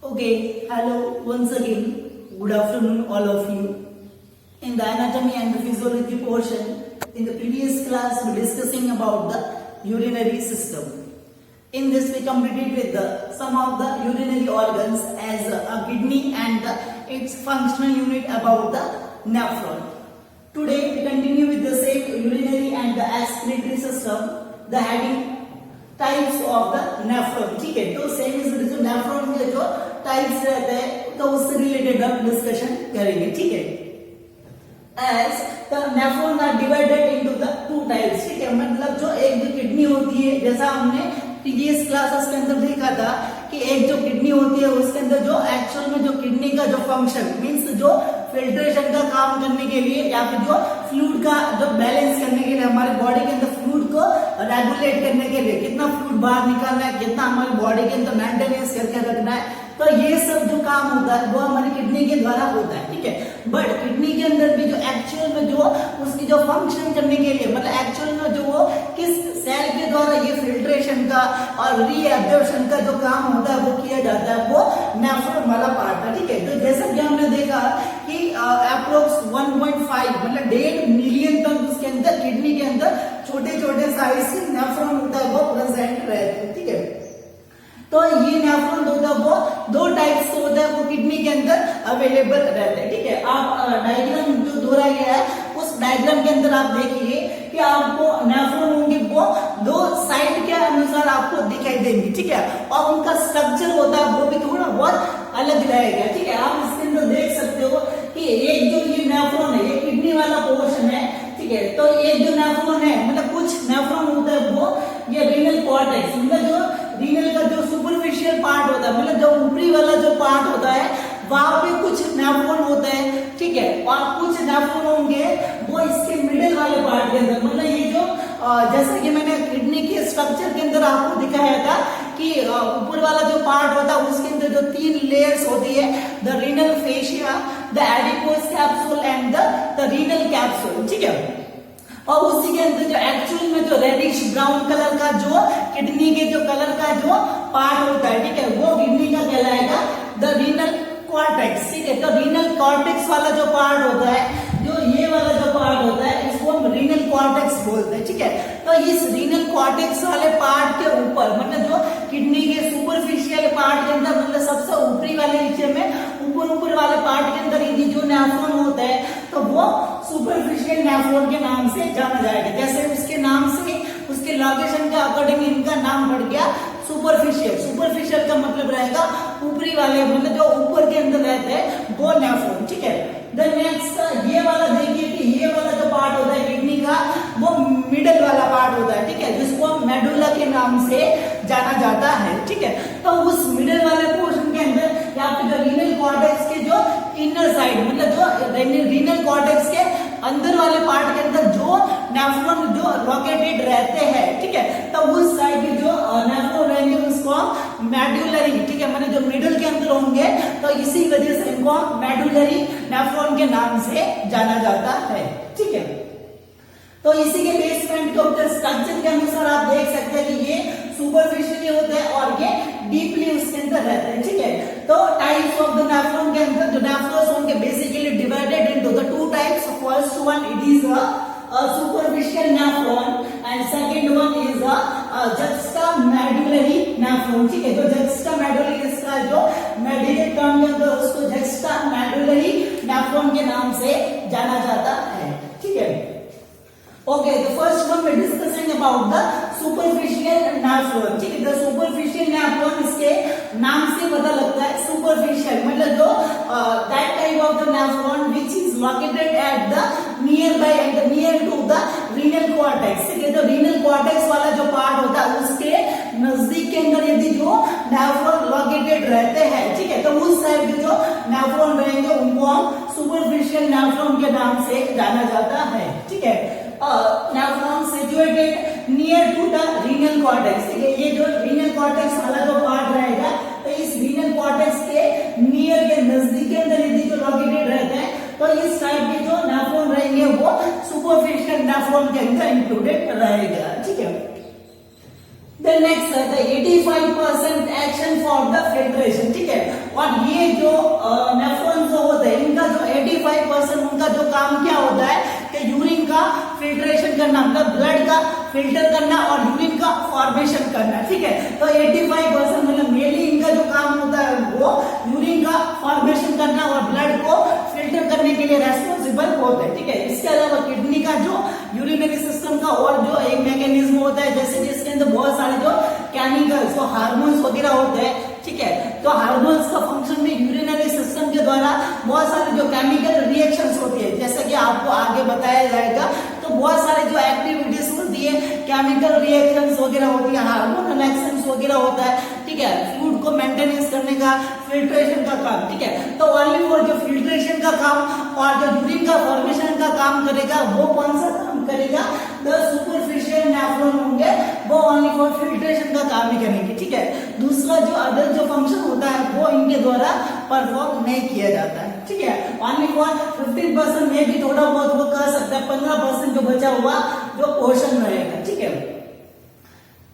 Okay, hello once again. Good afternoon, all of you. In the anatomy and the physiology portion, in the previous class, we were discussing about the urinary system. In this, we completed with some of the urinary organs as a kidney and its functional unit about the nephron. Today, we continue with the same urinary and the excretory system, the heading types of the nephron. ठीक है, तो same इस जो nephron के जो types रहते हैं तो उससे रिलेटेड हम डिस्कशन करेंगे. ठीक है, as the nephron are divided into the two types. ठीक है, मतलब जो एक जो किडनी होती है, जैसा हमने प्रीवियस क्लासेस के अंदर देखा था कि एक जो किडनी होती है उसके अंदर जो एक्चुअल में जो किडनी का जो फंक्शन मींस जो फिल्ट्रेशन का काम करने के लिए या फिर जो फ्लूइड का जो बैलेंस करने के लिए, हमारे बॉडी के अंदर फ्लूइड को रेगुलेट करने के लिए, कितना फ्लूइड बाहर निकालना है, कितना हमारी बॉडी के अंदर मेंटेनेंस करके रखना है, तो ये सब जो काम होता है वो हमारी किडनी के द्वारा होता है. ठीक है, बट किडनी के अंदर भी जो एक्चुअल में जो उसकी जो फंक्शन करने के लिए, मतलब एक्चुअल में जो वो किस सेल के द्वारा ये फिल्ट्रेशन का और रीएब्जॉर्प्शन का जो काम होता है वो किया जाता है, वो नेफ्रॉन वाला पार्ट है. ठीक है, तो जैसा कि हमने देखा कि अप्रोक्स 1.5 मतलब 1.5 मिलियन तक उसके अंदर किडनी के अंदर छोटे छोटे साइज से नेफ्रॉन होता है वो प्रेजेंट रहते हैं. ठीक है, तो ये नेफ्रॉन होता है वो दो टाइप्स के होता है, वो किडनी के अंदर अवेलेबल रहते हैं. ठीक है, आप डायग्राम जो दोहराया गया है उस डायग्राम के अंदर आप देखिए कि आपको नेफ्रॉन होंगे वो दो साइड के अनुसार आपको दिखाई देंगे. ठीक है, और उनका स्ट्रक्चर होता है वो भी थोड़ा बहुत अलग रहेगा. ठीक है, आप इसके अंदर देख सकते हो कि एक जो ये नेफ्रॉन है ये किडनी वाला पोर्शन है. ठीक है, तो एक जो नेफ्रॉन है मतलब कुछ नेफ्रॉन होता है वो ये रीनल कॉर्टेक्स, मतलब जो रीनल का जो सुपरफिशियल पार्ट होता है, मतलब जो ऊपरी वाला जो पार्ट होता है वहां पे कुछ नेफ्रॉन होता है. ठीक है, और कुछ नेफ्रॉन होंगे वो इसके मिडिल वाले पार्ट के अंदर, मतलब ये जो जैसे कि मैंने किडनी के स्ट्रक्चर के अंदर आपको दिखाया था कि ऊपर वाला जो पार्ट होता है उसके अंदर जो 3 लेयर्स होती है, the renal fascia, the adipose capsule and the renal capsule. ठीक है, और उसी के अंदर जो एक्चुअल में जो रेडिश ब्राउन कलर का जो किडनी के जो कलर का जो पार्ट होता है, ठीक है, वो किडनी का कहलाएगा द रीनल कॉर्टेक्स. ठीक है, तो रीनल कॉर्टेक्स वाला जो पार्ट होता है, जो ये वाला जो पार्ट होता है इसको हम रीनल कॉर्टेक्स बोलते हैं. ठीक है, तो इस रीनल कॉर्टेक्स वाले पार्ट के ऊपर मतलब जो किडनी के सुपरफिशियल पार्ट के अंदर, मतलब सबसे ऊपरी वाले हिस्से में ऊपर वाले पार्ट के अंदर ये जो नेफ्रॉन होता है तो वो सुपरफिशियल नेफ्रॉन के नाम से जाना जाएगा. जैसे उसके नाम से उसके लोकेशन के अकॉर्डिंग इनका नाम बढ़ गया सुपरफिशियल. सुपरफिशियल का मतलब रहेगा ऊपरी वाले, मतलब जो ऊपर के अंदर रहते हैं वो नेफ्रॉन. ठीक है, देन नेक्स्ट ये वाला देखिए कि ये वाला जो पार्ट होता है किडनी का वो मिडल वाला पार्ट होता है. ठीक है, जिसको हम मेडुला के नाम से जाना जाता है. ठीक है, तो उस मिडल वाले पोर्शन के अंदर या फिर जो रीनल कॉर्टेक्स के जो इनर साइड, मतलब जो रीनल कॉर्टेक्स के अंदर वाले पार्ट के अंदर जो नेफ्रॉन जो लोकेटेड रहते हैं. ठीक है, तो उस साइड के जो नेफ्रॉन रहेंगे उसको हम मेडुलरी, ठीक है, मतलब जो मिडल के अंदर होंगे तो इसी वजह से इनको मेडुलरी नेफ्रॉन के नाम से जाना जाता है. ठीक है, तो इसी के बेसमेंट के ऊपर स्ट्रक्चर के अनुसार आप देख सकते हैं कि ये सुपरफिशियली होते हैं और ये डीपली उसके अंदर रहते हैं. ठीक है, तो टाइप्स ऑफ द नेफ्रॉन के अंदर जो नेफ्रॉन्स होंगे basically divided into the two types. First one it is a superficial nephron and second one is a juxtamedullary nephron. ठीक है, तो juxtamedullary इसका जो मेडिकेट टर्म है तो उसको juxtamedullary nephron के नाम से जाना जाता है. ठीक है, okay, the first one we're discussing about the superficial nephron. ठीक है, the superficial nephron इसके नाम से पता लगता है superficial मतलब जो that type of the nephron which is located at the nearby and near to the renal cortex. ठीक है, तो renal cortex वाला जो पार्ट होता है उसके नजदीक के अंदर यदि जो नेफ्रॉन लोकेटेड रहते हैं, ठीक है, तो उस साइड के जो नेफ्रॉन रहेंगे उनको हम सुपरफिशियल नेफ्रॉन के नाम से जाना जाता है. ठीक है, nephron situated near to the renal cortex. ठीक है, ये जो रीनल कॉर्टेक्स वाला जो पार्ट रहेगा तो इस रीनल कॉर्टेक्स के नियर के नजदीक के अंदर यदि जो लोकेटेड रहते हैं तो इस टाइप के जो नेफ्रॉन रहेंगे वो सुपरफिशियल नेफ्रॉन के अंदर इंक्लूडेड रहेगा. ठीक है, The next the 85% action for the filtration. ठीक है, और ये जो नेफ्रॉन जो होते हैं इनका जो 85% उनका जो काम क्या होता है कि यूरिन का फिल्ट्रेशन करना, मतलब ब्लड का फिल्टर करना और यूरिन का फॉर्मेशन करना, ठीक है। तो 85% मतलब मेनली इनका जो काम होता है वो यूरिन का फॉर्मेशन करना और ब्लड को फिल्टर करने के लिए रेस्पॉन्सिबल होता है, ठीक है। इसके अलावा किडनी का जो यूरिनरी सिस्टम का और जो एक मैकेनिज्म होता है, जैसे कि इसके अंदर बहुत सारे जो केमिकल्स जो हार्मोन्स वगैरह होते हैं, ठीक है। तो हार्मोन्स का फंक्शन में यूरिनरी सिस्टम के द्वारा बहुत सारे जो केमिकल रिएक्शंस होती है, जैसे कि आपको आगे बताया जाएगा। तो बहुत सारे जो एक्टिविटीज होती है, केमिकल रिएक्शंस वगैरह होती है, हार्मोनल एक्शंस वगैरह होता है, ठीक है। फूड को मेंटेनेंस करने का, फिल्ट्रेशन का काम, ठीक है। तो ओनली फॉर जो फिल्ट्रेशन का काम और जो यूरिन का फॉर्मेशन का काम करेगा वो कौन सा काम करेगा, द सुपरफिशियल नेफ्रॉन होंगे, वो ओनली फॉर फिल्ट्रेशन का काम ही करेंगे, ठीक है। दूसरा जो अदर जो फंक्शन होता है वो इनके द्वारा परफॉर्म नहीं किया जाता है, ठीक है। ओनली फॉर 15% में भी थोड़ा बहुत वो कर सकता है, 15% जो बचा हुआ जो पोर्शन रहेगा, ठीक है।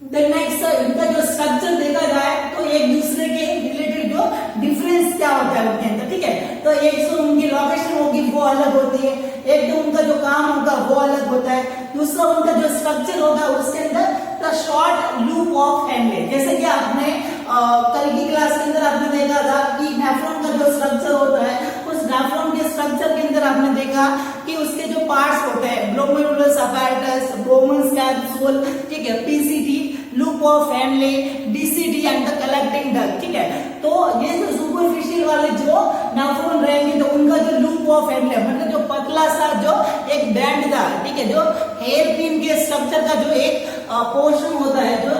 नेक्स्ट इनका जो स्ट्रक्चर देखा जाए तो एक दूसरे के रिलेटेड जो डिफरेंस क्या होता है उनके अंदर, ठीक है। तो एक तो उनकी लोकेशन होगी वो अलग होती है, एक तो उनका जो काम होगा वो अलग होता है, दूसरा उनका जो स्ट्रक्चर होगा उसके अंदर the short loop of Henle, जैसे कि आपने कल की क्लास के अंदर आपने देखा था कि नेफ्रॉन का जो स्ट्रक्चर होता है, उस नेफ्रॉन के स्ट्रक्चर के अंदर आपने देखा कि उसके जो पार्ट्स होते हैं, ग्लोमेरुलस apparatus, ब्रोमन्स कैप्सूल, ठीक है, PCT, loop of Henle, डीसीडी and the collecting duct, ठीक है। तो ये जो सुपरफिशियल वाले जो नेफ्रॉन रहेंगे तो उनका जो लूप ऑफ हैंडले मतलब जो पतला सा जो एक बैंड था, ठीक है, जो हेयर पिन के स्ट्रक्चर का जो एक पोर्शन होता है जो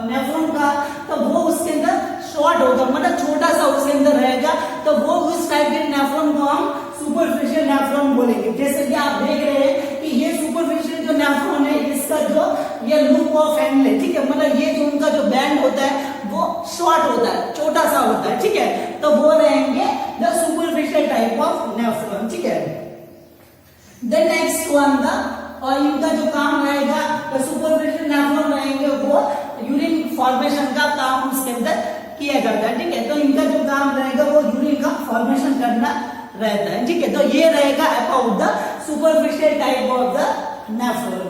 नेफ्रॉन का, तो वो उसके अंदर शॉर्ट होगा, मतलब छोटा सा उसके अंदर रहेगा, तो वो उस टाइप के नेफ्रॉन को हम सुपरफिशियल नेफ्रॉन बोलेंगे। जैसे कि आप देख रहे हैं कि ये सुपरफिशियल जो नेफ्रॉन है इसका जो ये लूप ऑफ हैंडले, ठीक है, मतलब ये जो उनका जो बैंड होता है वो शॉर्ट होता है, छोटा सा होता है, ठीक है। तो वो रहेंगे the superficial type of nephron, ठीक है। देन नेक्स्ट वन द, और इनका जो काम रहेगा तो सुपरफिशियल नेफ्रॉन रहेंगे वो यूरिन फॉर्मेशन का काम उसके अंदर किया जाता है, ठीक है। तो इनका जो काम रहेगा वो यूरिन का फॉर्मेशन करना रहता है, ठीक है। तो ये रहेगा about the superficial type of the nephron.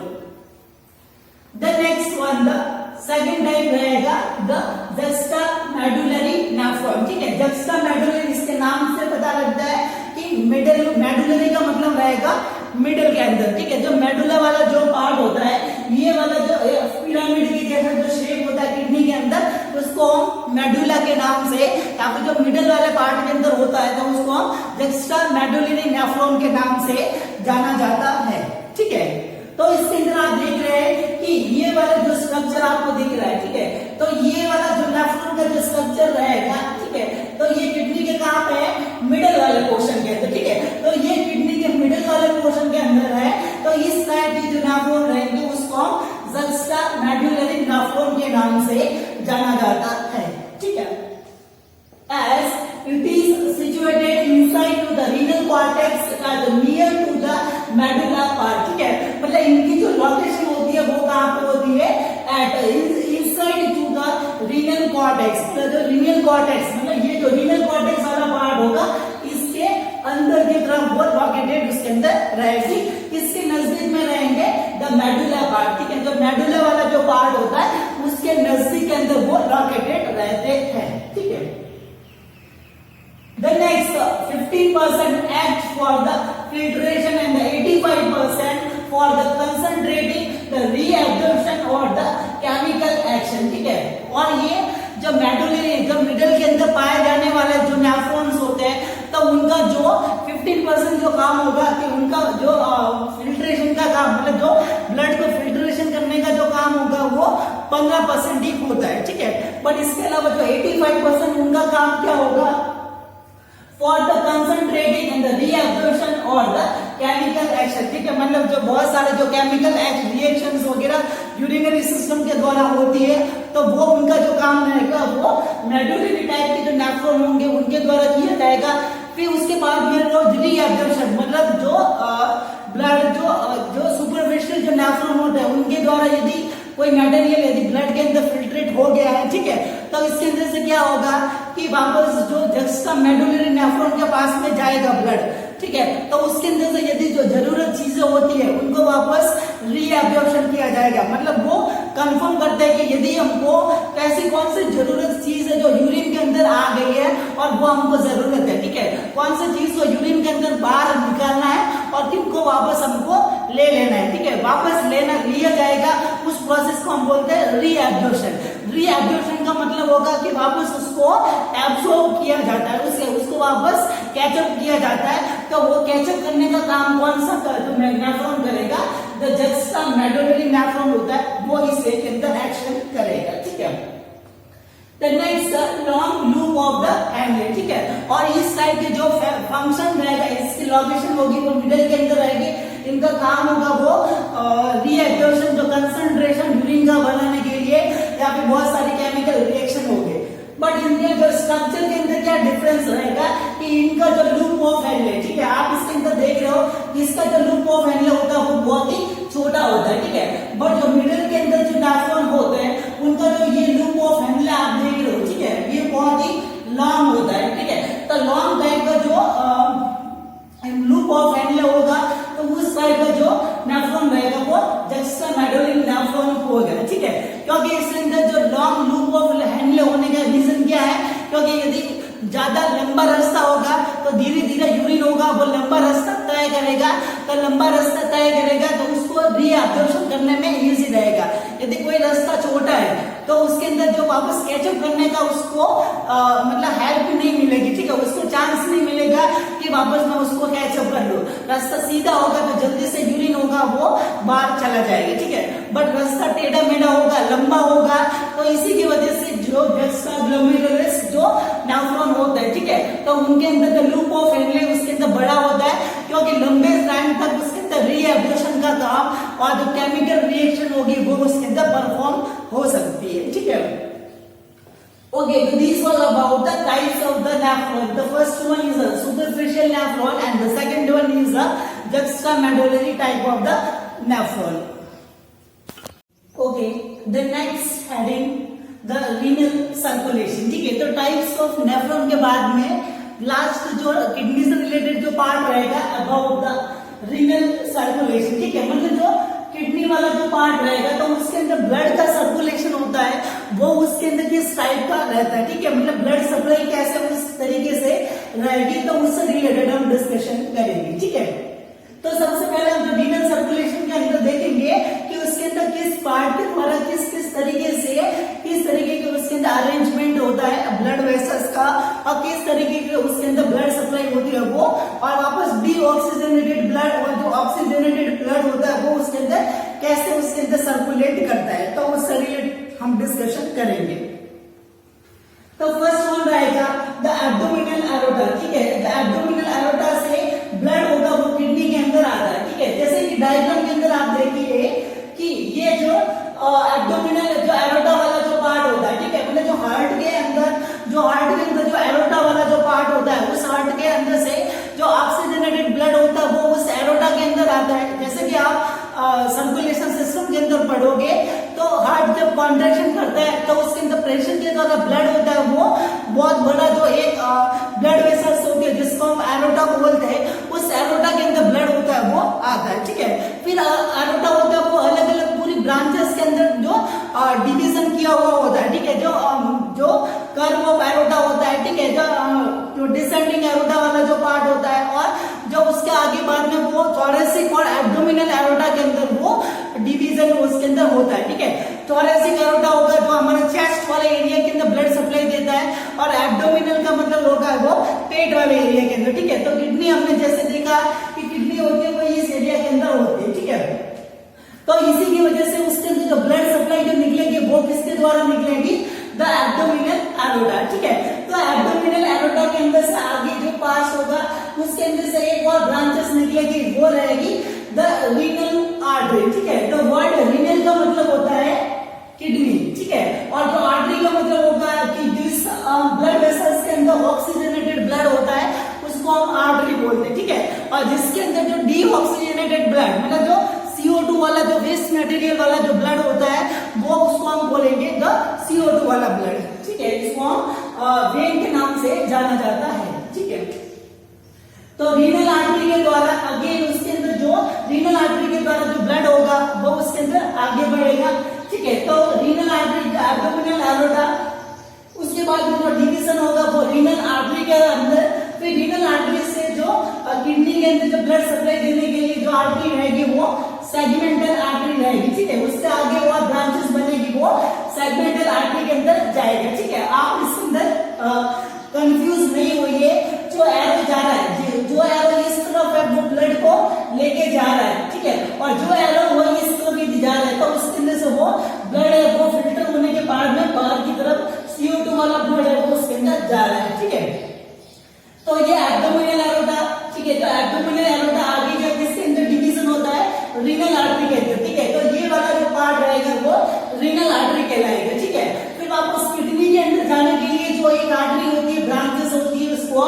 The next one the second type रहेगा द जस्टामेडुलरी नेफ्रॉन, ठीक है। जस्टामेडुलरी इसके नाम से पता लगता है कि मिडल, मेडुलरी का मतलब रहेगा मिडल के अंदर, ठीक है। जो मेडुला वाला जो पार्ट होता है, ये वाला जो पिरामिड की जैसा जो शेप होता है किडनी के अंदर, उसको हम मेडुला के नाम से, या फिर जो मिडल वाले पार्ट के अंदर होता है तो उसको हम जस्टामेडुलरी नेफ्रॉन के नाम से जाना जाता है, ठीक है। तो इसके अंदर आप देख रहे हैं कि ये वाला जो स्ट्रक्चर आपको दिख रहा है, ठीक है। तो ये वाला जो नेफ्रॉन का जो स्ट्रक्चर रहेगा, ठीक है, तो ये किडनी के कहां पे है, मिडल वाले पोर्शन के अंदर, ठीक है। तो ये किडनी के मिडल वाले पोर्शन के अंदर है, तो इस टाइप की जो नेफ्रॉन रहेंगे उसको हम जस्टामेडुलरी नेफ्रॉन के नाम से जाना जाता है, ठीक है। As it is situated inside to the renal cortex as near to the medulla part, ठीक है। मतलब इनकी जो लोकेशन होती है वो कहाँ पे होती है, at inside to the renal cortex, मतलब जो renal cortex मतलब ये जो renal cortex वाला पार्ट होगा इसके अंदर की तरफ वो लोकेटेड उसके अंदर रहेगी, इसके नजदीक में रहेंगे द मेडुला पार्ट, ठीक है। जो मेडुला वाला जो पार्ट होता है उसके नजदीक के अंदर वो लोकेटेड रहते हैं, ठीक है। The next 15% act for the filtration and the 85% for the concentrating the reabsorption or the chemical action, ठीक है। और ये जो मेडुलरी जो मिडल के अंदर पाए जाने वाले जो नेफ्रॉन्स होते हैं तो उनका जो 15% जो काम होगा कि उनका जो फिल्ट्रेशन का काम मतलब जो ब्लड को फिल्ट्रेशन करने का जो काम होगा वो 15% ही होता है, ठीक है। बट इसके अलावा जो 85% उनका काम क्या होगा, for the concentrating and the reabsorption or the chemical action, ठीक है। मतलब जो बहुत सारे जो केमिकल रिएक्शंस वगैरह यूरिनरी सिस्टम के द्वारा होती है तो वो उनका जो काम रहेगा वो मेडुलरी टाइप के जो नेफ्रॉन होंगे उनके द्वारा किया जाएगा। फिर उसके बाद ये रीएब्जॉर्प्शन मतलब जो ब्लड जो सुपरफिशियल जो नेफ्रॉन होते हैं उनके द्वारा यदि कोई मटेरियल यदि ब्लड के अंदर फिल्ट्रेट हो गया है, ठीक है, तो इसके अंदर से क्या होगा कि कि वापस जो जस्टा मेडुलरी नेफ्रॉन के पास में जाएगा ब्लड, ठीक है, तो उसके अंदर से यदि जो जरूरत चीजें होती है उनको वापस रीअब्जॉर्प्शन किया जाएगा। मतलब वो कंफर्म करते हैं कि यदि हमको कैसी कौन सी जरूरत चीज है जो यूरिन के अंदर आ गई है और वो हमको जरूरत है, ठीक है, कौन सी चीज को यूरिन के अंदर बाहर निकालना है और किनको वापस हमको ले लेना है, ठीक है, वापस लेना लिया जाएगा, उस प्रोसेस को हम बोलते हैं रीअब्जॉर्प्शन। रीअब्जॉर्प्शन का मतलब होगा कि वापस उसको एब्सॉर्ब किया जाता है, उसको वापस कैचअप किया जाता है। तो वो कैचअप करने का काम कौन सा तो नेफ्रॉन करेगा, जो जस्टा मेडुलरी नेफ्रॉन होता है वो इस के अंदर एक्शन करेगा, ठीक है। The next long loop of the handle, ठीक है, और इस टाइप के जो फंक्शन रहेगा, इसकी लोकेशन होगी वो मिडिल के अंदर रहेगी। इनका काम होगा वो रीएब्जॉर्प्शन, जो कंसंट्रेशन यूरिन का बनाने के लिए या फिर बहुत सारी केमिकल रिएक्शन होंगे। बट इनके जो स्ट्रक्चर के अंदर क्या डिफरेंस रहेगा कि इनका जो लूप ऑफ हैंडल, ठीक है, आप इसके अंदर देख रहे हो कि इसका जो लूप ऑफ हैंडल होता है वो बहुत ही छोटा होता है, ठीक है, बट जो मिडिल के अंदर जो नेफ्रॉन होते हैं उनका जो ये लूप ऑफ हैंडल आप देख रहे हो, ठीक है, ये बहुत ही लॉन्ग होता है, ठीक है। तो लॉन्ग टाइप का जो लूप ऑफ हैंडल होगा तो उस टाइप का जो नेफ्रॉन रहेगा वो जस्टा मेडुलरी नेफ्रॉन होगा, ठीक है, क्योंकि इसके अंदर जो लॉन्ग लूप ऑफ हैंडल होने का रीजन क्या है, क्योंकि यदि ज्यादा लंबा रास्ता होगा तो धीरे धीरे यूरिन होगा, वो लंबा रास्ता तय करेगा, तो लंबा रास्ता तय करेगा तो उसको रीअब्जॉर्प्शन करने में इजी रहेगा। यदि कोई रास्ता छोटा है तो उसके अंदर जो वापस कैचअप करने का उसको मतलब हेल्प नहीं मिलेगी, ठीक है, उसको चांस नहीं मिलेगा कि वापस मैं उसको कैचअप कर लूं। रास्ता सीधा होगा तो जल्दी से यूरिन होगा वो बाहर चला जाएगा, ठीक है, बट रास्ता टेढ़ा मेढ़ा होगा, लंबा होगा, तो इसी की वजह से जो जस्टा ग्लोमेरुलस जो नेफ्रॉन होता है, ठीक है, तो उनके अंदर जो लूप ऑफ हैंडल उसके अंदर बड़ा होता है, क्योंकि लंबे टाइम तक उसके अंदर रीअब्जॉर्प्शन का काम और जो केमिकल रिएक्शन होगी वो उसके अंदर परफॉर्म हो सकती है, ठीक है। Okay, so these was about the types of the nephron. The first one is a superficial nephron and the second one is a juxtamedullary type of the nephron. Okay, the next heading the renal circulation, ठीक है, तो types of nephron के बाद में last जो kidney से related जो part रहेगा अबाउट द रीनल सर्कुलेशन, ठीक है, मतलब जो किडनी वाला जो पार्ट रहेगा तो उसके अंदर ब्लड का सर्कुलेशन होता है, वो उसके अंदर किस टाइप का रहता है, ठीक है, मतलब ब्लड सप्लाई कैसे उस तरीके से रहेगी, तो उससे रिलेटेड हम डिस्कशन करेंगे, ठीक है। तो सबसे पहले हम जो रीनल सर्कुलेशन के अंदर देखेंगे कि उसके अंदर किस पार्ट के द्वारा किस तरीके से किस तरीके के उसके अंदर अरेंजमेंट होता है ब्लड वेसल्स का और किस तरीके के उसके अंदर ब्लड सप्लाई होती है वो, और वापस डीऑक्सीजनेटेड ब्लड और जो ऑक्सीजनेटेड ब्लड होता है वो उसके अंदर कैसे उसके अंदर सर्कुलेट करता है, तो उससे रिलेटेड हम डिस्कशन करेंगे। तो फर्स्ट वन रहेगा द एब्डोमिनल एरोटा, ठीक है, द एब्डोमिनल एरोटा से ब्लड होगा वो किडनी के अंदर आता है, ठीक है, जैसे कि डायग्राम के अंदर आप देखिए कि ये जो एब्डोमिनल जो एरोटा वाला जो पार्ट होता है, ठीक है, मतलब जो हार्ट के अंदर जो एरोटा वाला जो पार्ट होता है उस हार्ट के अंदर से जो ऑक्सीजनेटेड ब्लड होता है वो उस एरोटा के अंदर आता है। जैसे कि आप सर्कुलेशन सिस्टम के अंदर पढ़ोगे तो हार्ट जब कॉन्ट्रैक्शन करता है तो उसके अंदर प्रेशर के द्वारा ब्लड होता है वो बहुत बड़ा जो एक ब्लड वेसल्स होती है जिसको हम एरोटा बोलते हैं, उस एरोटा के अंदर ब्लड होता है वो आता है, ठीक है। फिर एरोटा होता है वो अलग अलग पूरी ब्रांचेस के अंदर जो डिवीजन किया हुआ होता है, ठीक है, जो कर्व ऑफ एरोटा होता है, ठीक है, जो डिसेंडिंग एरोटा वाला जो पार्ट होता है और जो उसके आगे बाद में वो थोरेसिक और एब्डोमिनल एरोटा के अंदर वो डिवीजन उसके अंदर होता है, ठीक है। थोरेसिक एरोटा होगा जो हमारे चेस्ट वाले एरिया के अंदर ब्लड सप्लाई देता है और एब्डोमिनल का मतलब होगा वो पेट वाले एरिया के अंदर, ठीक है। तो किडनी हमने जैसे देखा कि किडनी होती है वो इस एरिया के अंदर होती है, ठीक है। तो इसी की वजह से उसके अंदर जो ब्लड सप्लाई जो निकलेगी वो किसके द्वारा निकलेगी, द एब्डोमिनल एरोटा, ठीक है। तो एब्डोमिनल एरोटा के अंदर से आगे जो पास होगा उसके अंदर से एक और ब्रांचेस निकलेगी वो रहेगी द रीनल आर्टरी, ठीक है। तो वर्ड रीनल का मतलब होता है किडनी, ठीक है, और जो आर्टरी का मतलब होगा कि जिस ब्लड वेसल्स के अंदर ऑक्सीजनेटेड ब्लड होता है उसको हम आर्टरी बोलते हैं, ठीक है। और जिसके अंदर जो डीऑक्सीजनेटेड ब्लड मतलब जो CO2 वाला जो वेस्ट मटेरियल वाला जो ब्लड होता है वो उसको हम बोलेंगे द CO2 वाला ब्लड, ठीक है, इसको हम वेन के नाम से जाना जाता है, ठीक है। तो रीनल आर्टरी के द्वारा अगेन उसके अंदर जो रीनल आर्टरी के द्वारा जो ब्लड होगा वो उसके अंदर आगे बढ़ेगा, ठीक है। तो रीनल आर्टरी एब्डोमिनल एरोटा, उसके बाद जो डिवीजन होगा वो रीनल आर्टरी के अंदर, फिर रीनल आर्टरी से जो किडनी के अंदर जो ब्लड सप्लाई देने के लिए जो आर्टरी रहेगी वो सेगमेंटल आर्टरी रहेगी, ठीक है। उससे आगे वो ब्रांचेस बनेगी वो सेगमेंटल आर्टरी के अंदर जाएगा, ठीक है। आप इसके अंदर कंफ्यूज नहीं होइए, जो एरो जा रहा है, जो एरो इस तरफ है वो ब्लड को लेके जा रहा है, ठीक है, और जो एरो वो इस तरफ ही जा रहा है, तो उसके अंदर से वो ब्लड है वो फिल्टर होने के बाद में बाहर की तरफ CO2 वाला ब्लड है वो उसके अंदर जा रहा है, ठीक है। तो ये एब्डोमिनल एरोटा, ठीक है। तो एब्डोमिनल एरोटा आगे जब इसके अंदर डिवीजन होता है रीनल आर्टरी के अंदर, ठीक है। तो ये वाला जो पार्ट रहेगा वो रीनल आर्टरी कहलाएगा, ठीक है। फिर वापस किडनी के अंदर जाने के लिए जो एक आर्टरी होती है, ब्रांचेस होती है, उसको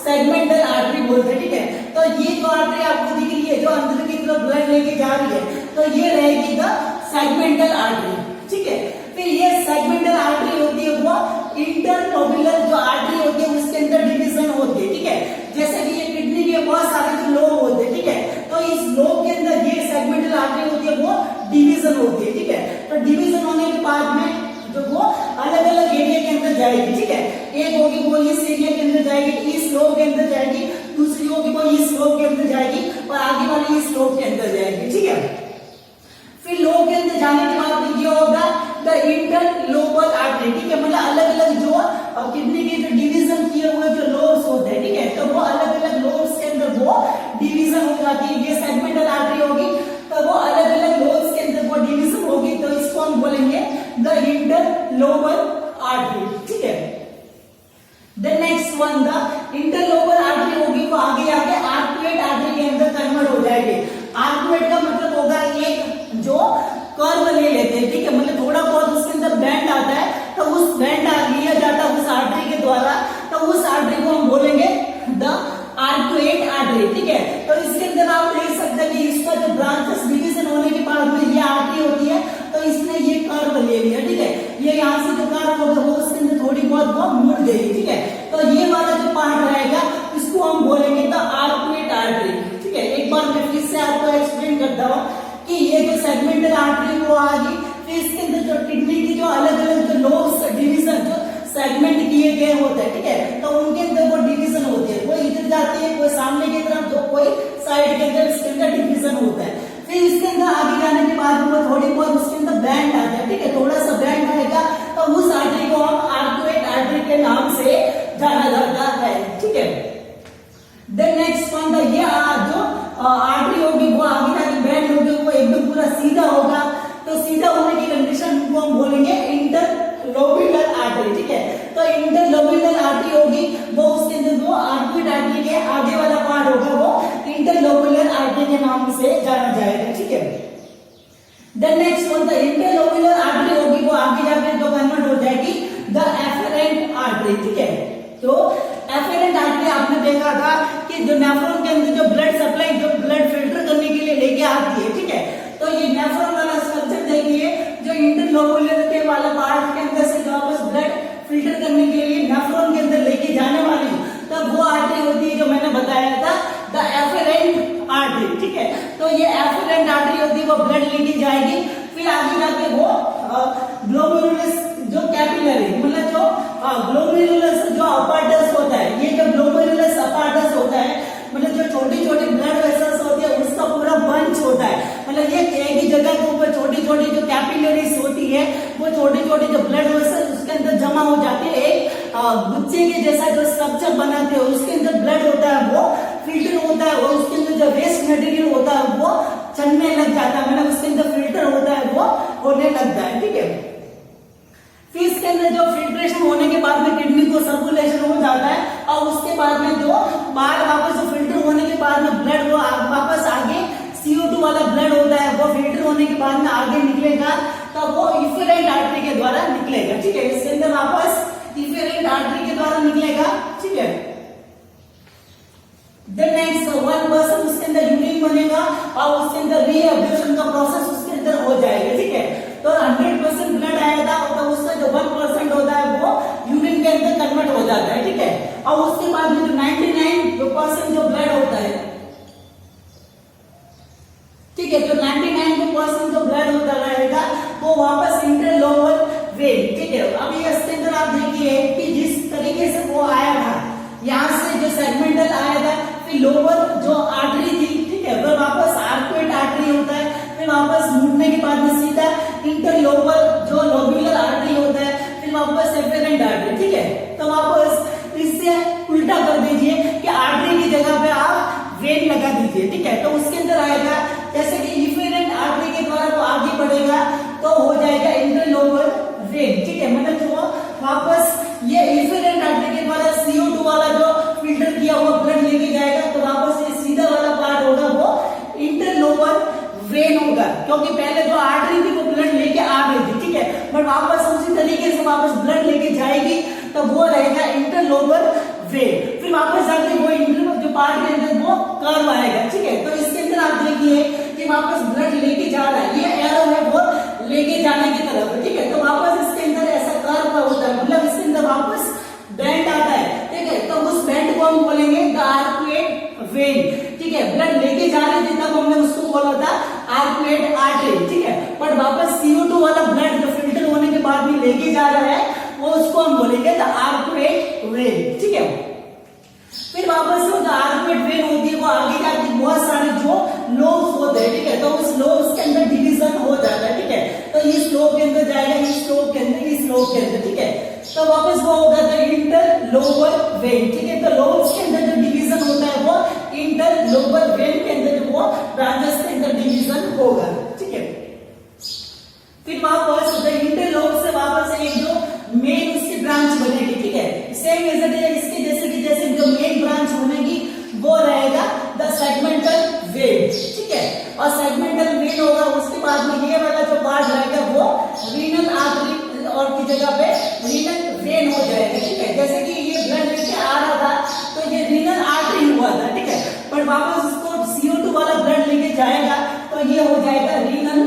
सेगमेंटल आर्टरी बोलते हैं, ठीक है। तो ये जो आर्टरी आपको दिख रही है जो अंदर की तरफ ब्लड लेके जा रही है, तो ये रहेगी द सेगमेंटल आर्टरी, ठीक है। फिर ये सेगमेंटल आर्टरी होती है वो इंटरलोब्युलर जो आर्टरी होती है उसके अंदर डिवीजन होती है, ठीक है। जैसे कि ये किडनी के बहुत सारे जो लोब होते हैं, ठीक है, तो इस लोब के अंदर ये सेगमेंटल आर्टरी होती है वो डिवीजन होती है, ठीक है। तो डिवीजन होने के बाद में जो वो अलग अलग एरिया के अंदर जाएगी, ठीक है। एक होगी वो इस एरिया के अंदर जाएगी, इस लोब के अंदर जाएगी, दूसरी होगी वो इस लोब के अंदर जाएगी, और आगे वाली इस लोब के अंदर जाएगी, ठीक है। फिर लोब के अंदर जाने के बाद में ये होगा द इंटरलोबल आर्टरी, ठीक है। मतलब अलग अलग जो किडनी के जो डिवीजन किए हुए जो लोब्स होते हैं, ठीक है, तो वो अलग अलग लोब्स के अंदर वो डिवीजन हो जाती है। ये सेगमेंटल आर्टरी होगी तो वो अलग अलग लोब्स के अंदर वो डिवीजन होगी, तो इसको हम बोलेंगे द इंटरलोबल आर्टरी, ठीक है। Then next one the interlobar artery होगी वो आगे आगे आर्कुएट आर्टरी के अंदर कन्वर्ट हो जाएगी। आर्कुएट का मतलब होगा एक जो कर्व ले लेते हैं, ठीक है, मतलब थोड़ा बहुत उसके अंदर बैंड आता है, तो उस बैंड लिया जाता है उस आर्टरी के द्वारा, तो उस आर्टरी को हम बोलेंगे द आर्कुएट आर्टरी, ठीक है। तो इसके अंदर आप देख सकते हैं कि इसका जो ब्रांचेस डिवीजन होने के बाद में ये आर्टरी होती है, तो इसने ये कर्व ले लिया, ठीक है। ये यहाँ से जो कर्व होगा वो उसके अंदर थोड़ी बहुत वो मुड़ गई, ठीक है। तो ये वाला जो पार्ट रहेगा इसको हम बोलेंगे द आर्कुएट आर्टरी, ठीक है। एक बार मैं फिर से आपको एक्सप्लेन करता हूँ कि ये जो सेगमेंटल आर्टरी वो आ गई, फिर इसके अंदर जो किडनी की जो अलग अलग जो लोब्स डिवीजन जो सेगमेंट किए गए होते हैं, ठीक है, तो उनके अंदर वो डिवीजन होती है, कोई इधर जाती है, कोई सामने की तरफ, तो कोई साइड के अंदर इसके अंदर डिवीजन होता है। फिर इसके अंदर आगे जाने के बाद वो थोड़ी बहुत उसके अंदर बैंड आता है, ठीक है, थोड़ा सा बैंड आएगा, तो उस आर्टरी को हम आर्कुएट आर्टरी के नाम से जाना जाता है, ठीक है। देन नेक्स्ट वन द ये जो आर्टरी होगी वो आगे जाके बैंड होगी वो एकदम पूरा सीधा होगा, तो सीधा होने की कंडीशन को हम बोलेंगे इंटरलोब्युलर आर्टरी, ठीक है। तो इंटरलोब्युलर आर्टरी होगी वो उसके अंदर वो आर्कुएट आर्टरी के आगे वाला पार्ट होगा वो इंटरलोब्युलर आर्टरी के नाम से जाना जाएगा, ठीक है। Then next one the interlobular artery होगी वो आगे जाके जो कन्वर्ट हो जाएगी द एफरेंट आर्टरी, ठीक है। तो एफरेंट आर्टरी आपने देखा था कि जो नेफ्रॉन के अंदर जो ब्लड सप्लाई जो ब्लड फिल्टर करने के लिए लेके आती है, ठीक है, तो ये नेफ्रॉन वाला स्ट्रक्चर देखिए, जो इंटरलोब्युलर के वाला पार्ट के अंदर से वापस ब्लड फिल्टर करने के लिए नेफ्रॉन के अंदर लेके जाने वाली तब वो आर्टरी होती है जो मैंने बताया था द एफरेंट आर्टरी, ठीक है। तो ये एफरेंट आर्टरी होती है वो ब्लड लेके जाएगी, फिर आगे जाके वो ग्लोमेरुलस जो कैपिलरी मतलब जो ग्लोमेरुलस जो अपार्टस होता है, ये जो ग्लोमेरुलस अपार्टस होता है मतलब जो छोटी छोटी ब्लड वेसल्स होती है उसका पूरा बंच होता है, मतलब ये एक ही जगह के ऊपर छोटी छोटी जो कैपिलरीज होती है वो छोटी छोटी जो ब्लड वेसल्स उसके अंदर जमा हो जाती है, एक गुच्छे के जैसा जो स्ट्रक्चर बनाते हैं उसके अंदर ब्लड होता है वो फिल्टर होता है, और उसके अंदर जो वेस्ट मटेरियल होता है वो चलने लग जाता है, मतलब उसके अंदर फिल्टर होता है वो होने लगता है, ठीक है। फिर इसके अंदर जो फिल्ट्रेशन होने के बाद में किडनी को सर्कुलेशन हो जाता है, और उसके बाद में जो बाहर वापस जो फिल्टर होने के बाद में ब्लड वो वापस आगे CO2 वाला ब्लड होता है वो फिल्टर होने के बाद में आगे निकलेगा, तो वो इफेरेंट आर्टरी के द्वारा निकलेगा, ठीक है। इसके अंदर वापस इफेरेंट आर्टरी के द्वारा निकलेगा, ठीक है। देन नेक्स्ट 1% उसके अंदर यूरिन बनेगा और उसके अंदर रीअब्जॉर्प्शन का प्रोसेस उसके अंदर हो जाएगा, ठीक है। तो 100% ब्लड आएगा तो उसका जो 1% होता है वो यूरिन के अंदर कन्वर्ट उसके बाद में जो 99% जो ब्लड होता है, ठीक है, जो 99% जो ब्लड होता रहेगा वो वापस इंटरलोबर वेन, ठीक है। अभी इसके अंदर आप देखिए कि जिस तरीके से वो आया था, यहाँ से जो सेगमेंटल आया था, फिर लोअर जो आर्टरी थी, ठीक है, फिर वापस आर्कुएट आर्टरी होता है, फिर वापस मुड़ने के बाद में सीधा इंटरलोबर जो लोब्यूलर आर्टरी होता है, फिर वापस एफेरेंट आर्टरी, ठीक है। तो वापस इससे उल्टा कर दीजिए कि आर्टरी की जगह पे आप वेन लगा दीजिए, ठीक है। तो उसके अंदर आएगा जैसे कि इफेरेंट आर्टरी के द्वारा वो आगे बढ़ेगा तो हो जाएगा इंटरलोबर वेन, ठीक है। मतलब जो वापस ये इफेरेंट आर्टरी के द्वारा CO2 वाला जो फिल्टर किया हुआ ब्लड लेके जाएगा, तो वापस ये सीधा वाला पार्ट होगा वो इंटरलोबर वेन होगा, क्योंकि पहले जो आर्टरी थी वो ब्लड लेके आ रही थी, ठीक है, बट वापस उसी तरीके से वापस ब्लड लेके जाएगी तो वो रहेगा इंटरलोबर वेन। फिर वापस जाके वो इंटरलोबर जो पार्ट के अंदर वो कर्व आएगा, ठीक है। तो इसके अंदर आप देखिए कि वापस ब्लड लेके जा रहा है, ये एरो है वो लेके जाने की तरफ है, ठीक है। तो वापस इसके अंदर ऐसा कर्व होता है, मतलब इसके अंदर वापस बैंड आता है, ठीक है। तो उस बैंड को हम बोलेंगे द आर्कुएट वेन, ठीक है। ब्लड लेके जा रही थी तब हमने उसको बोला था आर्कुएट आर्टरी, ठीक है। बट वापस CO2 वाला ब्लड जो फिल्टर होने के बाद भी लेके जा रहा है वो उसको हम बोलेंगे द आर्कुएट वेन, ठीक है। फिर वापस जो आर्कुएट वेन होती है वो आगे जाके बहुत सारे जो लोब्स होते हैं, ठीक है, तो उस लोब्स के अंदर डिवीजन हो जाता है, ठीक है। तो इस लोब के अंदर जाएगा, इस लोब के अंदर, इस लोब के अंदर, ठीक है। तो वापस वो होगा तो इंटरलोबर वेन, ठीक है। तो लोब्स के अंदर जो डिवीजन होता है वो इंटरलोबर वेन के अंदर वो ब्रांचेस के अंदर डिवीजन होगा, ठीक है। फिर वापस द इंटरलोब से वापस एक जो मेन उसकी ब्रांच बनेगी, ठीक है। सेम मेथड है इसके जैसे जो मेन ब्रांच बनेगी वो रहेगा द सेगमेंटल वेन, ठीक है। और सेगमेंटल वेन होगा, उसके बाद में ये वाला जो पार्ट रहेगा वो रीनल आर्टरी और की जगह पे रीनल वेन हो जाएगा, ठीक है। जैसे कि ये ब्लड लेके आ रहा था तो ये रीनल आर्टरी हुआ था, ठीक है, पर वापस उसको CO2 वाला ब्लड लेके जाएगा तो ये हो जाएगा रीनल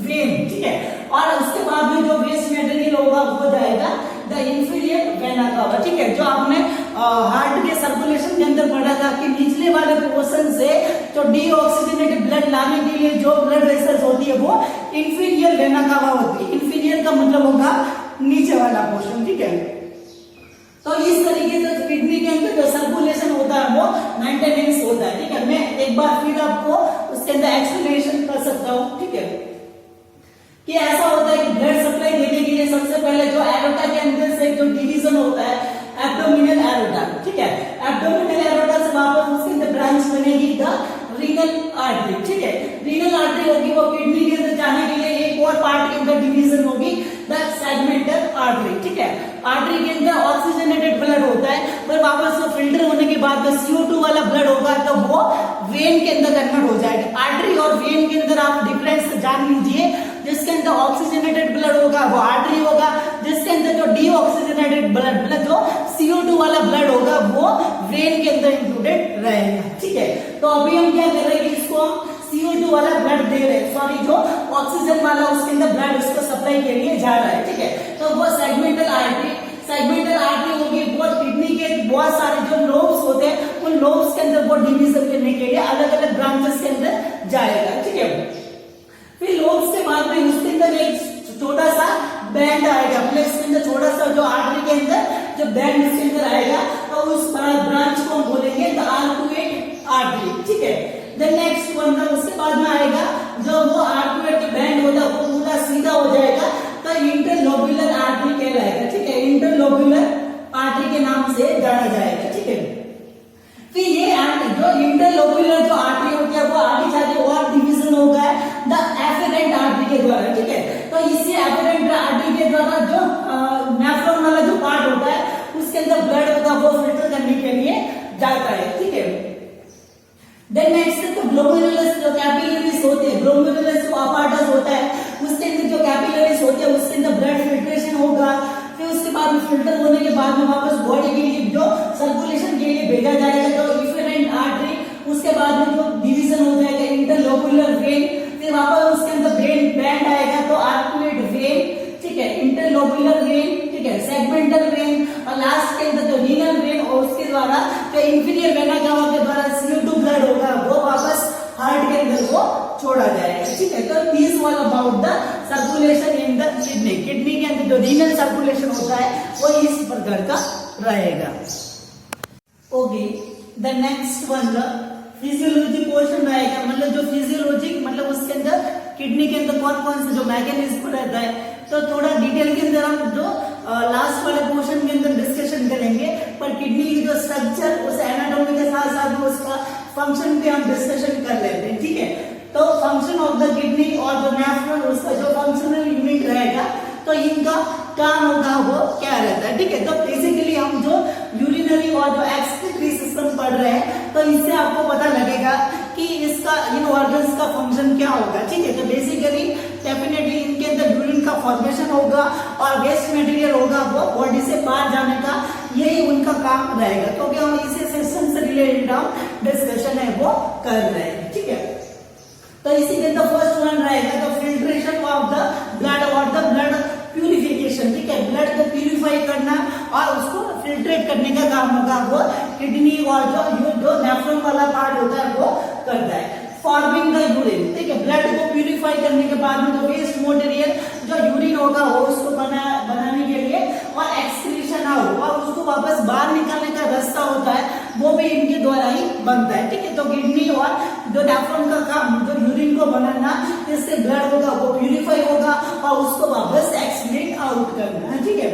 वेन, ठीक है। और उसके बाद में जो वेस्ट मटेरियल होगा वो जाएगा द इंफीरियर वेना कावा, ठीक है। जो आपने हार्ट के सर्कुलेशन के अंदर पढ़ा था कि निचले वाले पोर्शन से जो डीऑक्सीजनेटेड ब्लड लाने के लिए जो ब्लड वेसल्स होती है वो इंफीरियर वेना कावा होती है। इंफीरियर का मतलब होगा नीचे वाला पोर्शन, ठीक है। तो इस तरीके से किडनी के अंदर जो सर्कुलेशन होता है वो मेंटेनेंस होता है, ठीक है। मैं एक बार फिर आपको उसके अंदर एक्सप्लेनेशन कर सकता हूँ, ठीक है, कि ऐसा होता है कि ब्लड सप्लाई देने के लिए सबसे पहले जो एरोटा के अंदर से जो डिवीजन होता है एब्डोमिनल एरोटा, ठीक है। एब्डोमिनल एरोटा से वापस उसके अंदर ब्रांच बनेगी द रीनल आर्टरी, ठीक है। रीनल आर्टरी होगी वो किडनी के अंदर जाने के लिए एक और पार्ट के अंदर डिवीजन होगी द सेगमेंटल आर्टरी, ठीक है। आर्टरी के अंदर ऑक्सीजनेटेड ब्लड होता है, फिर वापस वो फिल्टर होने के बाद CO2 वाला ब्लड होगा तो वो वेन के अंदर कन्वर्ट हो जाएगा। आर्टरी और वेन के अंदर आप डिफरेंस जान लीजिए, जिसके अंदर ऑक्सीजनेटेड ब्लड होगा वो आर्टरी होगा, जिसके अंदर जो डीऑक्सीजनेटेड ब्लड मतलब जो CO2 वाला ब्लड होगा वो वेन के अंदर इंक्लूडेड रहेगा, ठीक है। तो अभी हम क्या कर रहे हैं कि इसको हम CO2 वाला ब्लड दे रहे हैं, सॉरी जो ऑक्सीजन वाला उसके अंदर ब्लड उसको सप्लाई के लिए जा रहा है, ठीक है। तो वो सेगमेंटल आर्टरी होगी, वो किडनी के बहुत सारे जो लोब्स होते हैं उन लोब्स के अंदर वो डिवीजन करने के लिए अलग अलग ब्रांचेस के अंदर जाएगा, ठीक है। फिर लोब्स के बाद में उसके अंदर एक छोटा सा बैंड आएगा, मतलब इसके अंदर छोटा सा जो आर्टरी के अंदर जो बैंड उसके अंदर आएगा तो उस ब्रांच को हम बोलेंगे द आर्कुएट आर्टरी, ठीक है। देन नेक्स्ट वन उसके बाद में आएगा जो वो आर्कुएट जो बैंड होता है वो पूरा सीधा हो जाएगा तो इंटरलोब्यूलर आर्टरी कहलाएगा, ठीक है। इंटरलोब्यूलर आर्टरी के नाम से जाना जाएगा, ठीक है। फिर ये जो इंटरलोब्यूलर जो आर्टरी होती है वो आगे जाके और डिवीजन होगा द एफेरेंट आर्टरी के द्वारा, ठीक है। तो इसी एफेरेंट आर्टरी के द्वारा जो नेफ्रॉन वाला जो पार्ट होता है उसके अंदर ब्लड होता है वो फिल्टर करने के लिए जाता है, ठीक है। देन नेक्स्ट तो ग्लोमेरुलस जो कैपिलरीज होते हैं, ग्लोमेरुलस जो अपार्टस होता है उसके अंदर जो कैपिलरीज होते हैं उसके अंदर ब्लड फिल्ट्रेशन होगा, फिर उसके बाद में फिल्टर होने के बाद में वापस बॉडी के लिए जो सर्कुलेशन के लिए भेजा जाएगा जो इफेरेंट आर्टरी, उसके बाद में जो डिवीजन हो जाएगा इंटरलोब्यूलर वेन, फिर वापस उसके अंदर ब्रेन बैंड आएगा इंफीरियर वेना कावा के द्वारा CO2 ब्लड होगा वो वापस हार्ट के अंदर वो छोड़ा जाएगा, ठीक है। तो this all about the circulation in the kidney. Kidney के अंदर जो रीनल सर्कुलेशन होता है वो इस प्रकार का रहेगा। Okay, the next one the physiology portion रहेगा, मतलब जो फिजियोलॉजी मतलब उसके अंदर किडनी के अंदर कौन कौन से जो मैकेनिज्म रहता है, तो थोड़ा डिटेल के अंदर हम जो लास्ट वाले पोर्शन के अंदर डिस्कशन करेंगे, पर किडनी की जो स्ट्रक्चर उस एनाटॉमी के साथ साथ उसका फंक्शन भी हम डिस्कशन कर लेते हैं, ठीक है। तो फंक्शन ऑफ द किडनी और जो नेफ्रॉन उसका जो फंक्शनल यूनिट रहेगा, तो इनका काम होगा वो क्या रहता है, ठीक है। तो बेसिकली हम जो यूरिनरी और जो एक्सक्रीटरी सिस्टम पढ़ रहे हैं, तो इससे आपको पता लगेगा कि इसका इन ऑर्गन्स का फंक्शन क्या होगा, ठीक है। तो बेसिकली डेफिनेटली इनके अंदर यूरिन का फॉर्मेशन होगा और वेस्ट मटेरियल होगा वो बॉडी से बाहर जाने का, यही उनका काम रहेगा, क्योंकि हम इसी सेशन से रिलेटेड हम डिस्कशन है वो कर रहे हैं, ठीक है। तो इसी के अंदर फर्स्ट वन रहेगा तो फिल्ट्रेशन ऑफ द ब्लड और द ब्लड प्यूरिफिकेशन, ठीक है। ब्लड को प्यूरिफाई करना और उसको फिल्ट्रेट करने का काम होगा वो किडनी और जो नेफ्रॉन वाला पार्ट होता है वो करता है। फॉर्मिंग द यूरिन, ठीक है। ब्लड को प्यूरिफाई करने के बाद में जो वेस्ट मटेरियल जो यूरिन होगा वो उसको बनाने के लिए और एक्सक्रीशन आउट और उसको वापस बाहर निकालने का रास्ता होता है वो भी इनके द्वारा ही बनता है, ठीक है। तो किडनी और जो नेफ्रॉन का काम जो यूरिन को बनाना, इससे ब्लड होगा वो प्यूरिफाई होगा और उसको वापस एक्सक्रीट आउट करना है, ठीक है।